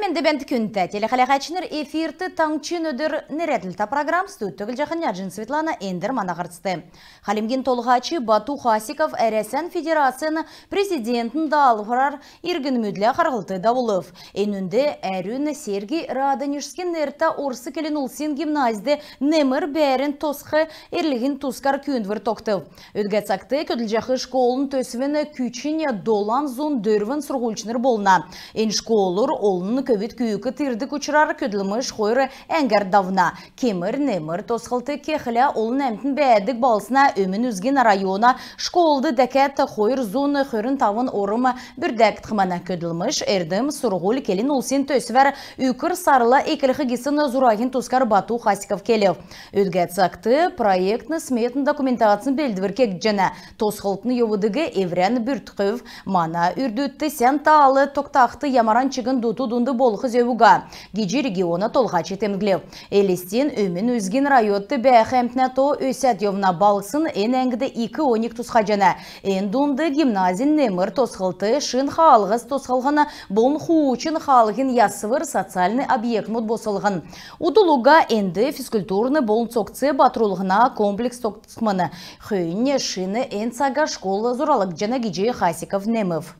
Хәменде бәнді күнті телехалахачыныр эфирті таңчын өдір нереділті программ студтөгіл жақын яджин Светлана Эндер манағырсты. Халимген толғачы Бату Хасиков әрәсән федерацияны президентін дағылғырар иргін мүдлі қарғылты дауылып. Энүнді әрін Сергей Радонежскен нәрті орсы келін ұлсын гимназиде немір бәрін тосқы ерлігін тускар күндвір тоқты. Өдгәтсақты көділ жақы школын төсівіні күчіне долан зон дөрвін сұрғылчыныр болна. Ен школыр олын көбет күйікі тірдік ұчырар көділміш қойры әңгер давна. Кемір, немір, тосқылты кехілі олын әмтін бәдік балсына өмін үзген района школды дәкәт қойыр зоны қөрін тавын орымы бүрдәк тқымана көділміш әрдім сұрғыл келін олсын төсівер үкір сарыла екілігі кесін зұрағын тускар Бату Хасиков келев. Өдгәт сақты проектны сметін документациясын белдіверкек жәні тосқылтын евудығы еврен бүртқөв мана үрдітті сән таалы тоқтақты ямаран чығын дуту-дунды болқыз өуға. Геджи региона толға четемглев. Элестен өмін өзген райотты бәхәмтіне то өсәт евна балықсын ән әңгіді 2-12 тұсқа жана. Ән дунды гимназин немір тосқылты шын қалғыз тосқылғаны болын хуучын қалғын ясывыр социальный объект мұд босылғын. Удулуға әнді физкультурны болын соқцы батырулғына комплекс тоқтықмыны. Хүйіне шыны ән сага школы зұралық жана Геджи Хасиков немів.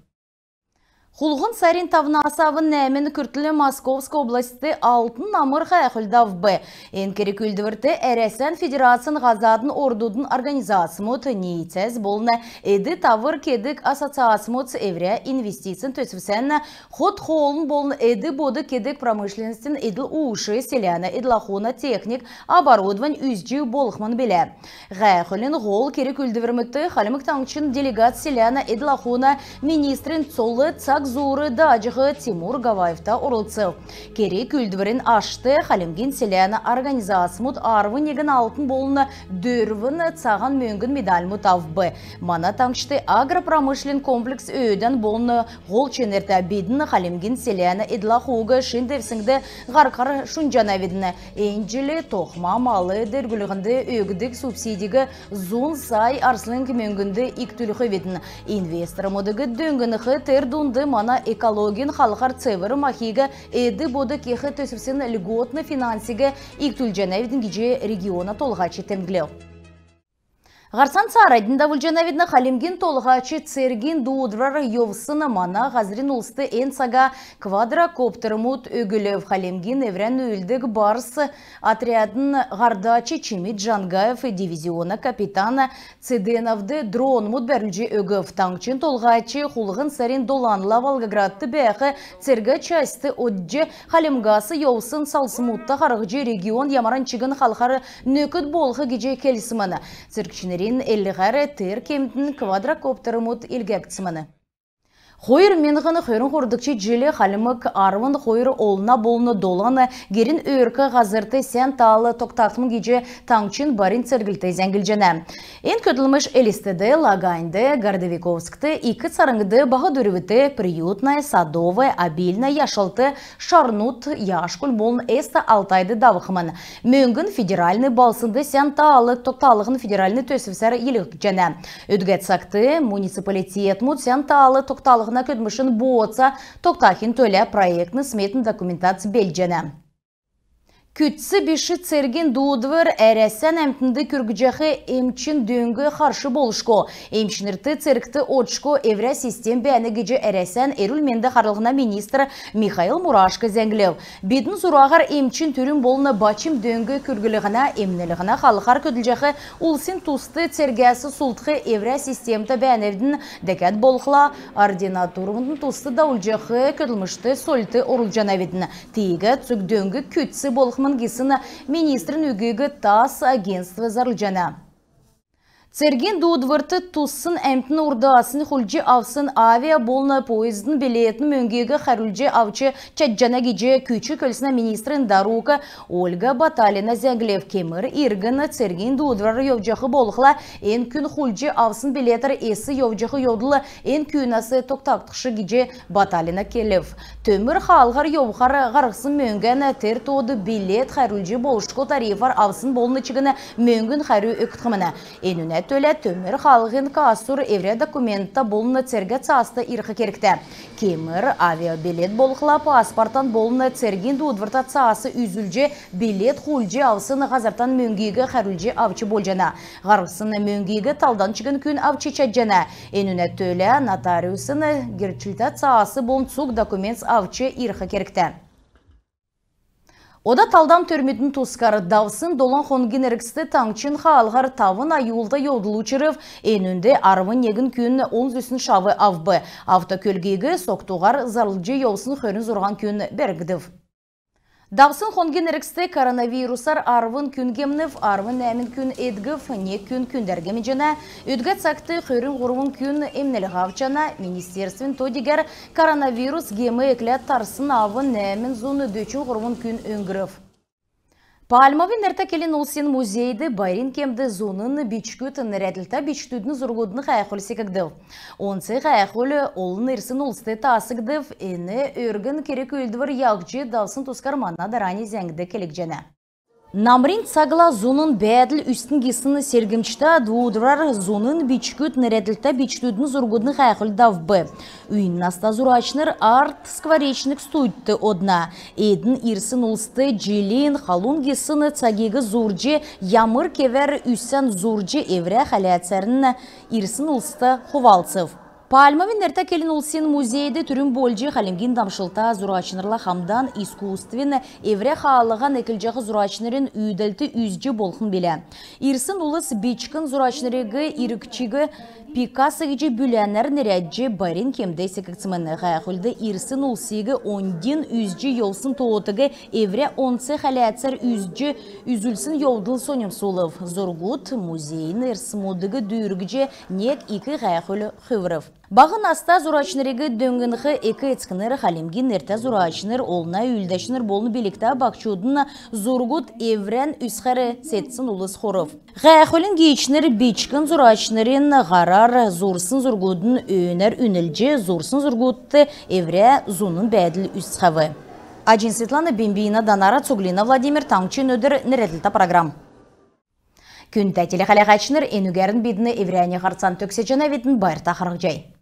Хулғын сарин тавна асавын нәмін күртілі Московская областы алтын намыр қайқылдав бі. Ен керек үлдіверті әрәсән федерациян ғазадын ордудын организасымыт нейтсәз болны әді тавыр кедік ассоциасымыт әвря инвестициян төсівсән ход холын болны әді боды кедік промышленістін әділ ұшы селяны әділахуна техник оборудован үзджі болықман білі. Ғайқылын ғол керек үлдівермікті қалымық таңчын делегат селяны әділахуна министрін цолы цақ зуры дажығы Тимур Гаваевта орылцыл. Керек үлдіверін ашты Халимген селяны организасымыд арвы неген алтын болыны дөрвін цаған мөңгін медаль мұтавбы. Мана таңшты агропромышлен комплекс өйден болыны ғол ченерті бедіні Халимген селяны эдлахуғы шындевсіңді ғарқар шунжана ведіні. Энджілі тоқма малы дәргілігінді өгідік субсидигі зун сай арслың мөңгінді иктүлігі ведіні. Инвестор мұдығы дөңгінігі тердунды мана экологин халқар цевыры махига эді боды кехі төсіпсін льготны финансиге иктүлжанавидін геже региона толға четемглеу. Ғарсан царайдында вұлжанавидна Халимген толғачы церген дуыдрар евсыны мана ғазрин ұлсты ән сага квадрокоптермут өгілев Халимген еврен өлдік барсы отрядын ғардачы Чемит Жангаев дивизиона капитана Цеденовды дрон мұд бәрілжі өгів таңчын толғачы хулғын сарин доланла Волгоградты бәқі цергі часты отжы Халимгасы евсын салсымутта қарғыжы регион ямаранчығын қалқары нөкіт болғы геже келісіміні. Церкшінерін әліғары тер кемтін квадрокоптермут илгәктісіміні. Хойыр менғыны хойрын құрдықчы желі қалымық арвын хойыр олына болыны доланы герін өркі ғазырты сән талы тоқтақмын геже таңчын барин цергілті зәңгілжені. Ен көділміш Элистеді, Лагайнды, Гордовиковскты, икі царыңды бағы дүрівіті приютная, садовая, обильная, яшылты, шарнут, яшкүл болын әсті алтайды давықымын. Мөңгін федеральный балсынды сән талы тоқталығын федеральный төсівсәрі елік жәні. Өдгәтсақты муниципалитет мұд сән талы тоқталығы на көдмішін боğatsa тоқтақын төлі проектны сметін документация белжені. Күтсі беші церген дуыдвыр әрәсән әмтінді күргіжақы емчин дөңгі қаршы болышко. Емчінірті церкті отшко евря систем бәні геже әрәсән әрілменді қарылғына министр Михаил Мурашко зәңгілеу. Бетін зұрағар емчин түрін болыны бачым дөңгі күргілігіна емнілігіна қалықар көділжақы ұлсын тұсты цергәсі сұлтқы евря системті бәневдің дәкәт болықла ординатурғын тұсты даулжақы көділмішті сольты орылжанаведін. Тегі цүк дөңгі күтсі болықмын гисына министрін үгігі тас агентство зарылжана. Церген дуыдвырты туссын әмтін ұрдаасын құлжы авсын авиа болны поездың билетін мөңгегі қарылжы авчы чаджана геже күчі көлсіна министрін Дарука Ольга Баталина зәңгілев кемір иргіні церген дуыдвары евжақы болықла ән күн құлжы авсын билетір есі евжақы евдылы ән күнасы тоқтақтықшы геже Баталина келев. Төмір қалғар евғар ғарықсын мөңгені тер тоды билет қарылжы болышқо тарифар авсын болны чығыны мөңгін қару өктіміні. Әніне төле төмір халығын қасур евре документта болуны церге цасты ирқы керікті. Кемір авиабилет болықла паспортан болуны церген дудвырта цасы үзілже билет хулже алсын ғазартан мөңгейгі қәрілже авчы болжана. Ғарғысын мөңгейгі талдан чыгын күн авчы чаджана. Енуне төле нотариусын герчілті цасы болын цук документ авчы ирқы керікті. Ода талдам төрметін тұскары давсын долан хонген әріксті таңчын қалғар тавын айылда йодылучырып, енінде арвын егін күн 10 шавы авбы. Автокөлгегі соқтуғар зарлыжы йолсын хөрін зорған күн бергідів. Давсын хонген әріксті коронавирусар арвын күнгемнів, арвын әмін күн едгів, не күн күндергемі жана, өдгі цақты хөрін ғұрвын күн емнелі ғавчана, министерствен тодигер коронавирус гемі еклет тарсын авын әмін зоны дөчін ғұрвын күн өңгірів. Пальмовин әртәкелін олсен музейді байрин кемді зонын бичкөт нәреділті бичтүдіні зұрғудыны қайқыл секігділ. Онсы қайқыл олын ерсін олсты тасығдыв, әні өргін керек өлдівір яғжы далсын тұскарманна дарани зәңгді келік жәні. Намрин цагла зонын бәділ үстін кесін сергімчта двудырар зонын бичкөт нәреділті бичтүдіні зұрғудыны қайқыл давбы. Үйін наста зұрачныр арт скворечнік стуйтты одна. Эдін ирсын олсты джилин халун кесін цагегі зұржы ямыр кевер үссен зұржы евре халяцерін ирсын олсты ховалцев. Пальмовин әртәкелін олсен музейді түрін болжы қалемген дамшылта зұрачнырла хамдан искусствен евре қалыған әкілжағы зұрачнырын үйділті үзжі болқын белі. Ирсын олыс бечкін зұрачнырығы ирікчігі Пикасы гече бүләнер нерәджі барин кемді секікціміні ғайқылды ирсын олсегі ондин үзжі йолсын тоғытығы евре онсы қаләтсір үзжі үзілсін йолдың сонем солып. Зоргут музейін ерсімодығы дүйіргіже нек икі ғайқылы қывырып. Бағын аста зұрачнырығы дөңгінгі екі етскінер қалемген ерті зұрачныр олына үлдәшінір болны белікті бақчудың зоргут еврен үсқәрі сетсін олыс қорып. Ғайқылын гейчнер бечкін зұрачнырын ғарар зорсын зұргудын өйінер үнілже зорсын зұргудты евре зонын бәділ үсқавы. Ажин Светлана Бембейна, Данара Цуглина, Владимир Таңчин өдір нәреділті программ. Күн тәтелі қалағачыныр енугерін бедіні евреяне қарцан төксе жана бетін байырта қарық жай.